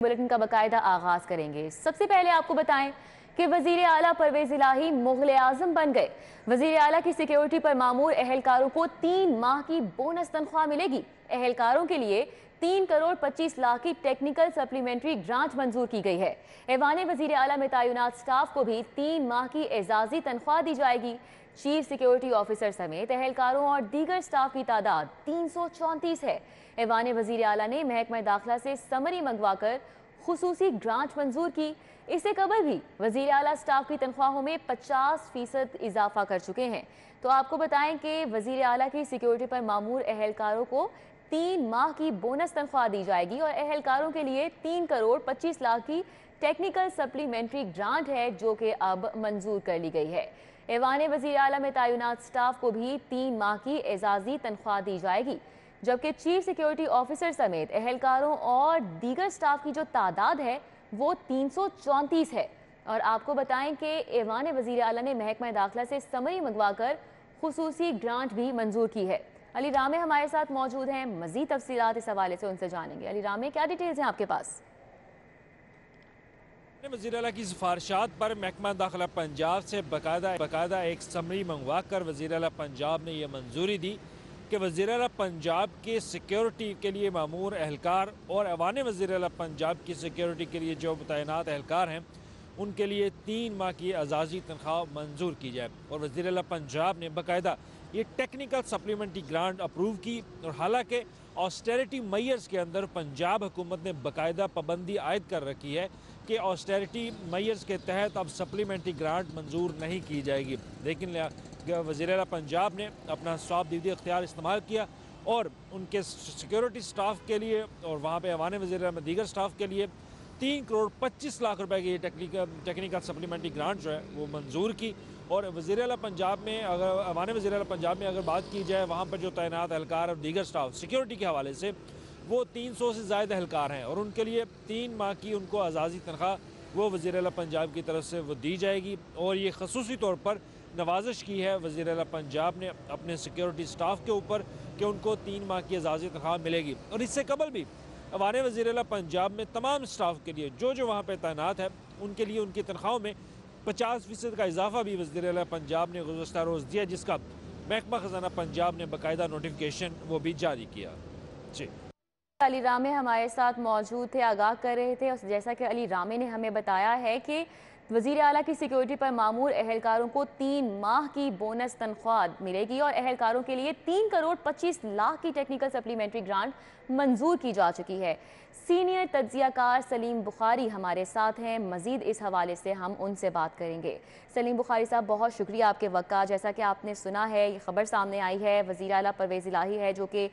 Bulletin का बाकायदा आगाज करेंगे। सबसे पहले आपको बताएं कि वजीर आला परवेज इलाही मुगल आजम बन गए। वजीर आला की सिक्योरिटी पर मामूर एहलकारों को 3 माह की बोनस तनख्वाह मिलेगी। एहलकारों के लिए 3 करोड़ 25 लाख की टेक्निकल सप्लीमेंट्री ग्रांट मंजूर की गई है। ऐवान वजीर आला में तैनात स्टाफ को भी 3 माह की एजाजी तनख्वाह दी जाएगी। चीफ सिक्योरिटी ऑफिसर समेत एहलकारों और दीगर स्टाफ की तादाद 334 है। ऐवान वजीर आला ने महकमा दाखिला से समरी मंगवाकर खुसूसी ग्रांट मंजूर की। इससे कबल भी वजीर आला स्टाफ की तनख्वाहों में 50% इजाफा कर चुके हैं। तो आपको बताएं कि वजीर आला की सिक्योरिटी पर मामूर एहलकारों को 3 माह की बोनस तनख्वाह दी जाएगी और एहलकारों के लिए 3 करोड़ 25 लाख की टेक्निकल सप्लीमेंट्री ग्रांट है, जो कि अब मंजूर कर ली गई है। ऐवान वजीर आला में तैनात स्टाफ को भी 3 माह की एजाजी तनख्वाह दी जाएगी, जबकि चीफ सिक्योरिटी ऑफिसर समेत एहलकारों और दीगर स्टाफ की जो तादाद है वो 334 है। और आपको बताएं कि ऐवान वजीर आला ने महकमा दाखिला से समरी मंगवाकर खुसूसी ग्रांट भी मंजूर की है। अली रामे हमारे साथ मौजूद हैं, मजीद तफसीलात इस हवाले से उनसे जानेंगे। अली रामे, क्या डिटेल्स हैं आपके पास? वज़ीर आला की सिफारिशात पर महकमा दाखिला पंजाब से बाकायदा एक समरी मंगवा कर वज़ीर आला पंजाब ने यह मंजूरी दी कि वज़ीर आला पंजाब के सिक्योरिटी के लिए मामूर एहलकार और ऐवान वज़ीर आला पंजाब की सिक्योरिटी के लिए जो तैनात एहलकार हैं उनके लिए 3 माह की एजाजी तनख्वाह मंजूर की जाए। और वज़ीर आला पंजाब ने बाकायदा ये टेक्निकल सप्लीमेंट्री ग्रांट अप्रूव की। और हालांकि ऑस्टेरिटी मैयर्स के अंदर पंजाब हुकूमत ने बाकायदा पाबंदी आयद कर रखी है कि ऑस्टेरिटी मैयर्स के तहत अब सप्लीमेंट्री ग्रांट मंजूर नहीं की जाएगी, लेकिन वज़ीर आला पंजाब ने अपना साबदीदी इख्तियार इस्तेमाल किया और उनके सिक्योरिटी स्टाफ के लिए और वहाँ पर ऐवान वज़ीर आला में दीगर स्टाफ के लिए 3 करोड़ 25 लाख रुपए की टेक्निकल सप्लीमेंट्री ग्रांट जो है वो मंजूर की। और वज़ीर आला पंजाब में अगर ऐवान वज़ीर आला पंजाब में अगर बात की जाए, वहाँ पर जो तैनात एहलकार और दीगर स्टाफ सिक्योरिटी के हवाले से वो 300 से ज़्यादा एहलकार हैं और उनके लिए 3 माह की उनको एजाजी तनख्वाह वो वज़ीर आला पंजाब की तरफ से वो दी जाएगी। और ये खसूसी तौर पर नवाजिश की है वज़ीर आला पंजाब ने अपने सिक्योरिटी स्टाफ के ऊपर कि उनको 3 माह की एजाजी तनख्वाह मिलेगी। और इससे कबल भी ऐवान वज़ीर आला पंजाब में तमाम स्टाफ के लिए जो वहाँ पर तैनात है उनके लिए उनकी तनख्वाहों में 50% का इजाफा भी वज़ीर आला पंजाब ने गुज़श्ता रोज़ दिया, जिसका महकमा खजाना पंजाब ने बाकायदा नोटिफिकेशन वो भी जारी किया। जी, अली रामे हमारे साथ मौजूद थे, आगाह कर रहे थे। और जैसा कि अली रामे ने हमें बताया है कि वज़ीर आला की सिक्योरिटी पर मामूर एहलकारों को 3 माह की बोनस तनख्वाह मिलेगी और एहलकारों के लिए 3 करोड़ 25 लाख की टेक्निकल सप्लीमेंट्री ग्रांट मंजूर की जा चुकी है। सीनियर तज्जियाकार सलीम बुखारी हमारे साथ हैं, मजीद इस हवाले से हम उनसे बात करेंगे। सलीम बुखारी साहब, बहुत शुक्रिया आपके वक्त का। जैसा कि आपने सुना है, ये खबर सामने आई है, वज़ीर आला परवेज इलाही है जो कि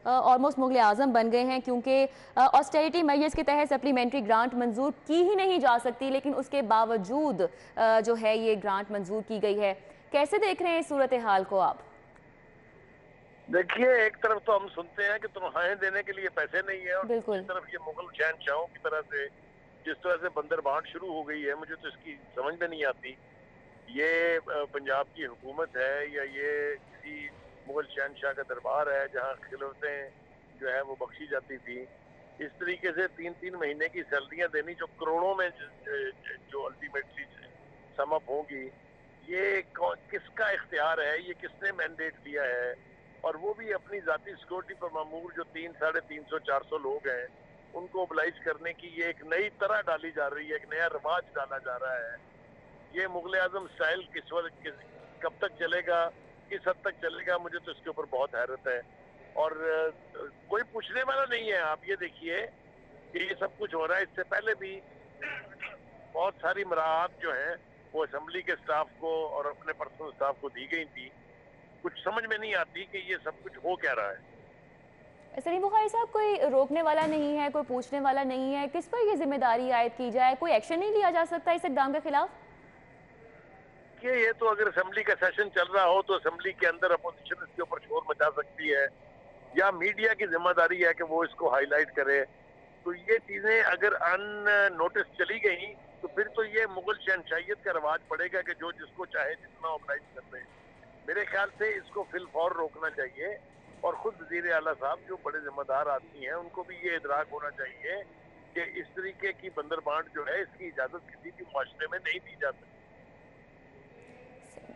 ऑलमोस्ट मुगल आजम बन गए हैं, क्योंकि ऑस्टेरिटी मेजर्स के तहत सप्लीमेंट्री ग्रांट मंजूर की ही नहीं जा सकती, लेकिन उसके बावजूद जो है ये ग्रांट मंजूर की गई है। कैसे देख रहे हैं इस सूरत हाल को आप? देखिए, एक तरफ तो हम सुनते हैं कि तनख्वाहें देने के लिए पैसे नहीं है और दूसरी बिल्कुल। तरफ ये मुगल शहनशाहों की तरह से जिस तरह से बंदरबांट शुरू हो गई है, मुझे तो इसकी समझ में नहीं आती। ये पंजाब की हुकूमत है या ये किसी मुगल शहनशाह का दरबार है जहाँ खिलौतें जो है वो बख्शी जाती थी। इस तरीके से 3-3 महीने की सैलरियां देनी जो करोड़ों में जो अल्टीमेटली सम अप होगी, ये किसका इख्तियार है, ये किसने मैंडेट दिया है? और वो भी अपनी जाती सिक्योरिटी पर मामूर जो 300-350-400 लोग हैं उनको ओबलाइज करने की ये एक नई तरह डाली जा रही है, एक नया रिवाज डाला जा रहा है। ये मुगल आजम स्टाइल कब तक चलेगा, किस हद तक चलेगा, मुझे तो इसके ऊपर बहुत हैरत है। और कोई पूछने वाला नहीं है। आप ये देखिए कि ये सब कुछ हो रहा है, इससे पहले भी बहुत सारी मराहत जो है वो असेंबली के स्टाफ को और अपने पर्सनल स्टाफ को दी गई थी। कुछ समझ में नहीं आती कि ये सब कुछ हो क्या रहा है। सलीम बुखारी साहब, कोई रोकने वाला नहीं है, कोई पूछने वाला नहीं है, किस पर ये जिम्मेदारी आयद की जाए? कोई एक्शन नहीं लिया जा सकता इस इकदाम के खिलाफ? कि ये तो अगर असेंबली का सेशन चल रहा हो तो असेंबली के अंदर अपोजिशन इसके ऊपर शोर मचा सकती है या मीडिया की जिम्मेदारी है कि वो इसको हाईलाइट करे। तो ये चीजें अगर अननोटिस चली गई तो फिर तो ये मुगल शहनशाहियत का रिवाज पड़ेगा कि जो जिसको चाहे जितना ऑर्गेनाइज कर रहे हैं। मेरे ख्याल से इसको फिलफौर रोकना चाहिए और खुद वजीर आला साहब जो बड़े जिम्मेदार आदमी हैं उनको भी ये इदराक होना चाहिए कि इस तरीके की बंदरबांट जो है इसकी इजाजत किसी भी माशरे में नहीं दी जा सकती।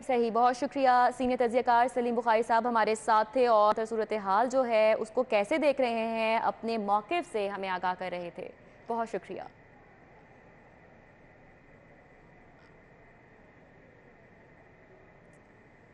सही, बहुत शुक्रिया। सीनियर तज्ज़ियाकार सलीम बुखारी साहब हमारे साथ थे और सूरत हाल जो है उसको कैसे देख रहे हैं अपने मौक़िफ़ से हमें आगाह कर रहे थे। बहुत शुक्रिया।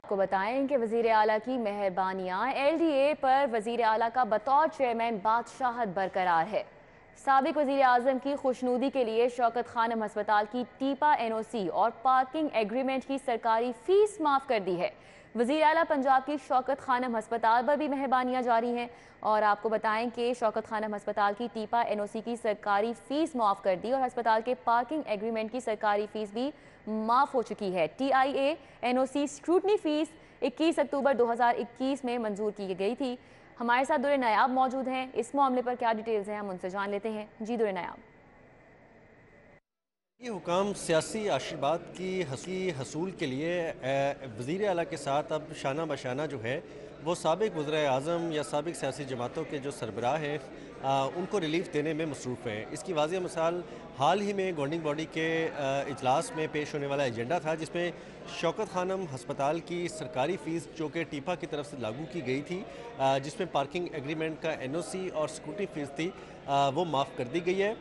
आपको बताएं कि वज़ीर आला की मेहरबानियाँ LDA पर वज़ीर आला का बतौर चेयरमैन बादशाहत बरकरार है। साबिक वज़ीर आज़म की खुशनुदी के लिए शौकत खानम हस्पताल की टीपा NOC और पार्किंग एग्रीमेंट की सरकारी फीस माफ़ कर दी है। वज़ीर आला पंजाब की शौकत खानम हस्पताल पर भी मेहरबानियाँ जारी हैं और आपको बताएं कि शौकत खानम हस्पताल की टीपा NOC की सरकारी फीस माफ़ कर दी और अस्पताल के पार्किंग एग्रीमेंट की सरकारी फीस भी माफ़ हो चुकी है। TIA NOC स्क्रूटनी फीस 21 अक्टूबर 2021 में मंजूर की गई थी। हमारे साथ दुरे नायाब मौजूद हैं। इस मामले पर क्या डिटेल्स हैं हम उनसे जान लेते हैं। जी दुरे नायाब। ये हुकाम सियासी आशीर्वाद की हसूल के लिए वज़ीर आला के साथ अब शाना बशाना जो है वो साबिक वज़ीर आज़म या साबिक सियासी जमातों के जो सरबराह हैं उनको रिलीफ देने में मसरूफ़ हैं। इसकी वाज़ेह मिसाल हाल ही में गवर्निंग बॉडी के इजलास में पेश होने वाला एजेंडा था जिसमें शौकत खानम हस्पताल की सरकारी फ़ीस जो कि टीपा की तरफ से लागू की गई थी जिसमें पार्किंग एग्रीमेंट का NOC और स्कूटी फ़ीस थी वो माफ़ कर दी गई है।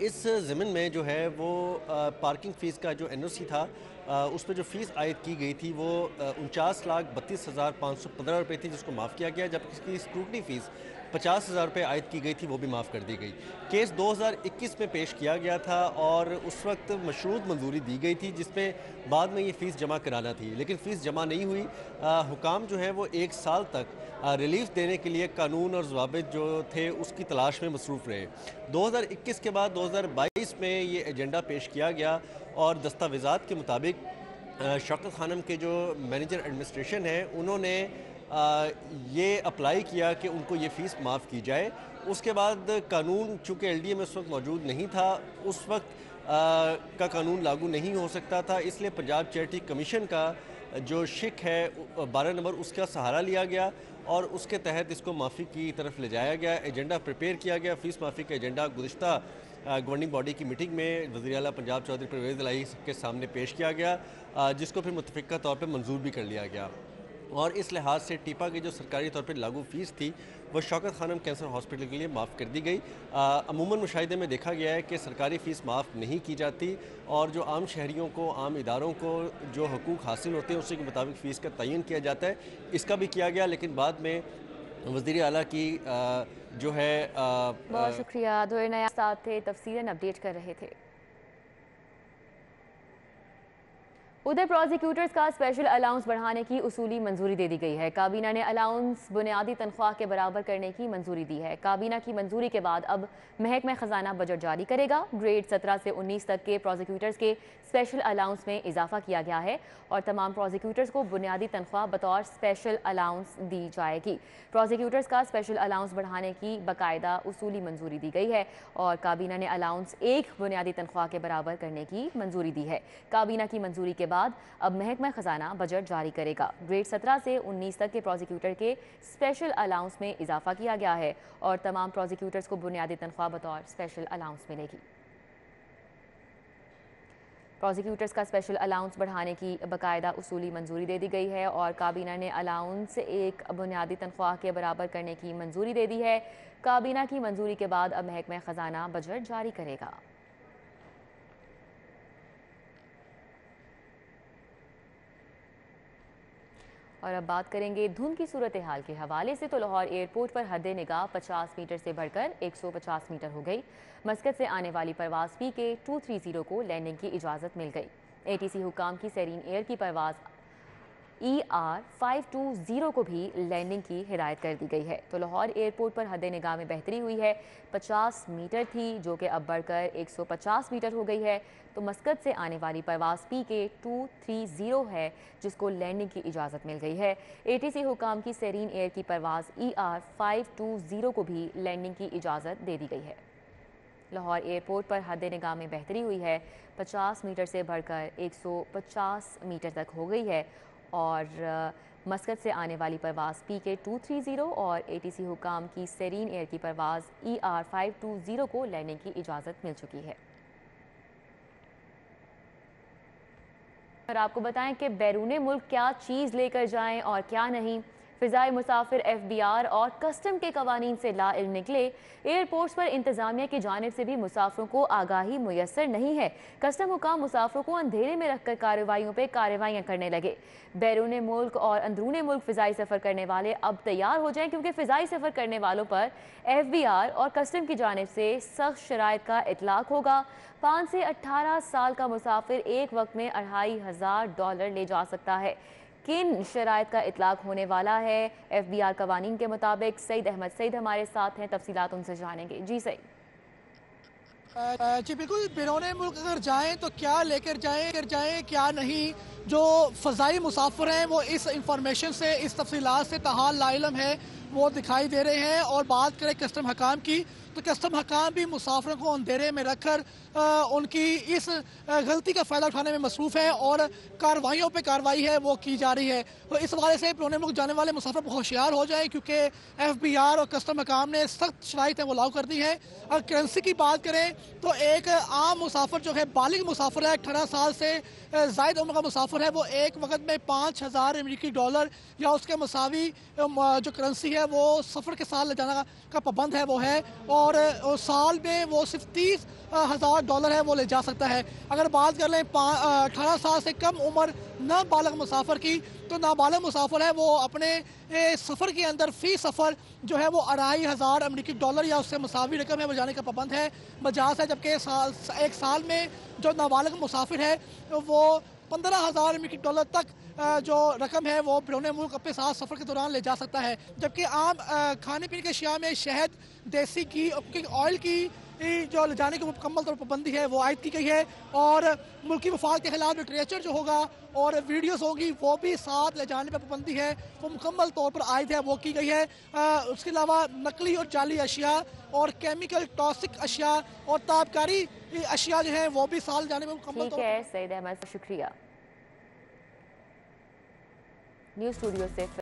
इस ज़मीन में जो है वो पार्किंग फ़ीस का जो NOC था उस पर जो फ़ीस आयद की गई थी वो 49,32,515 रुपये थी जिसको माफ़ किया गया, जबकि इसकी स्क्रूटनी फ़ीस 50,000 रुपये आयद की गई थी वो भी माफ़ कर दी गई। केस 2021 में पेश किया गया था और उस वक्त मशरूत मंजूरी दी गई थी जिसमें बाद में ये फ़ीस जमा कराना थी, लेकिन फ़ीस जमा नहीं हुई। हुकाम जो है वो 1 साल तक रिलीफ देने के लिए कानून और ज़वाबित जो थे उसकी तलाश में मसरूफ़ रहे। 2021 के बाद 2022 में ये एजेंडा पेश किया गया और दस्तावेज़ात के मुताबिक शौकत खानम के जो मैनेजर एडमिनिस्ट्रेशन है उन्होंने ये अप्लाई किया कि उनको ये फ़ीस माफ़ की जाए। उसके बाद कानून चूँकि LDA में उस वक्त मौजूद नहीं था, उस वक्त का कानून लागू नहीं हो सकता था, इसलिए पंजाब चैरिटी कमीशन का जो शिक है 12 नंबर उसका सहारा लिया गया और उसके तहत इसको माफ़ी की तरफ ले जाया गया। एजेंडा प्रिपेयर किया गया। फ़ीस माफ़ी का एजेंडा गुज़िश्ता गवर्निंग बॉडी की मीटिंग में वज़ीर आला पंजाब चौधरी परवेज़ इलाही के सामने पेश किया गया जिसको फिर मुतफ़िक़ा तौर पर मंजूर भी कर लिया गया। और इस लिहाज से टीपा की जो सरकारी तौर पर लागू फ़ीस थी वो शौकत खानम कैंसर हॉस्पिटल के लिए माफ़ कर दी गई। अमूमन मुशाहिदे में देखा गया है कि सरकारी फ़ीस माफ़ नहीं की जाती और जो आम शहरियों को, आम इदारों को जो हकूक़ हासिल होते हैं उसी के मुताबिक फ़ीस का तयन किया जाता है। इसका भी किया गया, लेकिन बाद में वज़ीर आला की जो है बहुत शुक्रिया। दुरे नायाब साथ थे, तफसीलन अपडेट कर रहे थे। उधर प्रोसिक्यूटर्स का स्पेशल अलाउंस बढ़ाने की उसूली मंजूरी दे दी गई है। काबीना ने अलाउंस बुनियादी तनख्वाह के बराबर करने की मंजूरी दी है। काबीना की मंजूरी के बाद अब महकमा खजाना बजट जारी करेगा। ग्रेड 17 से 19 तक के प्रोसिक्यूटर्स के स्पेशल अलाउंस में इजाफा किया गया है और तमाम प्रोसिक्यूटर्स को बुनियादी तनख्वाह बतौर स्पेशल अलाउंस दी जाएगी। प्रोसिक्यूटर्स का स्पेशल अलाउंस बढ़ाने की बाकायदा उसूली मंजूरी दी गई है और काबीना ने अलाउंस एक बुनियादी तनख्वाह के बराबर करने की मंजूरी दी है। काबीना की मंजूरी के बाद अब महकमा खजाना बजट जारी करेगा। ग्रेड 17 से 19 तक के प्रोसिक्यूटर के स्पेशल अलाउंस में इजाफा किया गया है और तमाम प्रोसिक्यूटर्स को बुनियादी तनख्वाह बतौर स्पेशल अलाउंस मिलेगी। प्रोसिक्यूटर्स का स्पेशल अलाउंस बढ़ाने की बाकायदा उसूली मंजूरी दे दी गई है और काबीना ने अलाउंस एक बुनियादी तनख्वाह के बराबर करने की मंजूरी दे दी है। काबीना की मंजूरी के बाद अब महकमा खजाना बजट जारी करेगा। और अब बात करेंगे धुंध की सूरत हाल के हवाले से। तो लाहौर एयरपोर्ट पर हद निगाह 50 मीटर से बढ़कर 150 मीटर हो गई। मस्कत से आने वाली परवाज़ PK 230 को लैंडिंग की इजाज़त मिल गई। ATC हुकाम की सेरीन एयर की परवाज़ ER 520 को भी लैंडिंग की हिदायत कर दी गई है। तो लाहौर एयरपोर्ट पर हद निगाह में बेहतरी हुई है। 50 मीटर थी जो कि अब बढ़कर 150 मीटर हो गई है। तो मस्कत से आने वाली परवाज़ PK 230 है जिसको लैंडिंग की इजाज़त मिल गई है। ATC हुकाम की सेरीन एयर की परवाज़ ER 520 को भी लैंडिंग की इजाज़त दे दी गई है। लाहौर एयरपोर्ट पर हद निगाह में बेहतरी हुई है। 50 मीटर से बढ़कर 150 मीटर तक हो गई है और मस्कत से आने वाली परवाज़ PK230 और ATC हुकाम की सेरीन एयर की परवाज़ ER520 को लैंडिंग की इजाज़त मिल चुकी है। और आपको बताएं कि बैरून मुल्क क्या चीज़ लेकर जाएं और क्या नहीं। फ़िज़ाई मुसाफिर FBR और कस्टम के कवानीन से लाइल्म निकले। एयरपोर्ट्स पर इंतज़ामिया की जानिब से भी मुसाफिरों को आगाही मुयसर नहीं है। कस्टम हुकाम मुसाफिरों को अंधेरे में रखकर कार्रवाइयों पर कार्रवाइयाँ करने लगे। बैरून मुल्क और अंदरून मुल्क फ़िज़ाई सफ़र करने वाले अब तैयार हो जाएं, क्योंकि फ़िज़ाई सफ़र करने वालों पर FBR और कस्टम की जानिब से सख्त शराइत का इतलाक होगा। 5 से 18 साल का मुसाफिर एक वक्त में $2500 ले जा सकता है। किन शराइत का इतलाक होने वाला है FBR कवानीन के मुताबिक? सईद अहमद सईद हमारे साथ हैं, तफसीलात उनसे जानेंगे। जी सईद। जी बिल्कुल, बैरून मुल्क अगर जाएं तो क्या लेकर जाएं क्या नहीं। जो फ़ज़ाई मुसाफिर हैं वो इस इंफॉर्मेशन से, इस तफसीलात से ताहाल लाइलम है, वो दिखाई दे रहे हैं। और बात करें कस्टम हकाम की, तो कस्टम हकाम भी मुसाफिरों को अंधेरे में रखकर उनकी इस गलती का फ़ायदा उठाने में मसरूफ़ है और कार्रवाइयों पे कार्रवाई है वो की जा रही है। तो इस हवाले से बैरून मुल्क जाने वाले मुसाफिर होशियार हो जाए, क्योंकि FBR और कस्टम हकाम ने सख्त शराइत वो लागू कर दी है। अगर करेंसी की बात करें तो एक आम मुसाफिर जो है, बालिग मुसाफिर है, 18 साल से ज़ायद उम्र का मुसाफिर है, वो एक वक्त में $5000 या उसके मसावी जो करेंसी है वो सफ़र के साथ ले जाना का पाबंद है वो है। और साल में वो सिर्फ $30,000 है वो ले जा सकता है। अगर बात कर लें 18 साल से कम उम्र नाबालिग मुसाफिर की, तो नाबालिग मुसाफिर है वो अपने सफ़र के अंदर फ़ी सफ़र जो है वो $2500 या उससे मसावी रकम है वो जाने का पाबंद है, मजाज है। जबकि एक साल में जो नाबालिग मुसाफिर है वो $15,000 तक जो रकम है वो बैरून मुल्क अपने साथ सफ़र के दौरान ले जा सकता है। जबकि आम खाने पीने के अशिया में शहद, देसी घी और कुकिंग ऑयल की जो ले जाने की मुकम्मल तौर पर पाबंदी है वो आयद की गई है। और मुल्की वफाक के खिलाफ लिटरेचर जो होगा और वीडियोस होगी वो भी साथ ले जाने पर पाबंदी है, वो मुकम्मल तौर पर आयद है, वो की गई है। उसके अलावा नकली और जाली अशिया और केमिकल टॉक्सिक अशिया और ताबकारी अशिया जो है वो भी साथ जाने में मुकम्मल तौर पर। सईद अहमद, शुक्रिया। न्यूज़ स्टूडियो से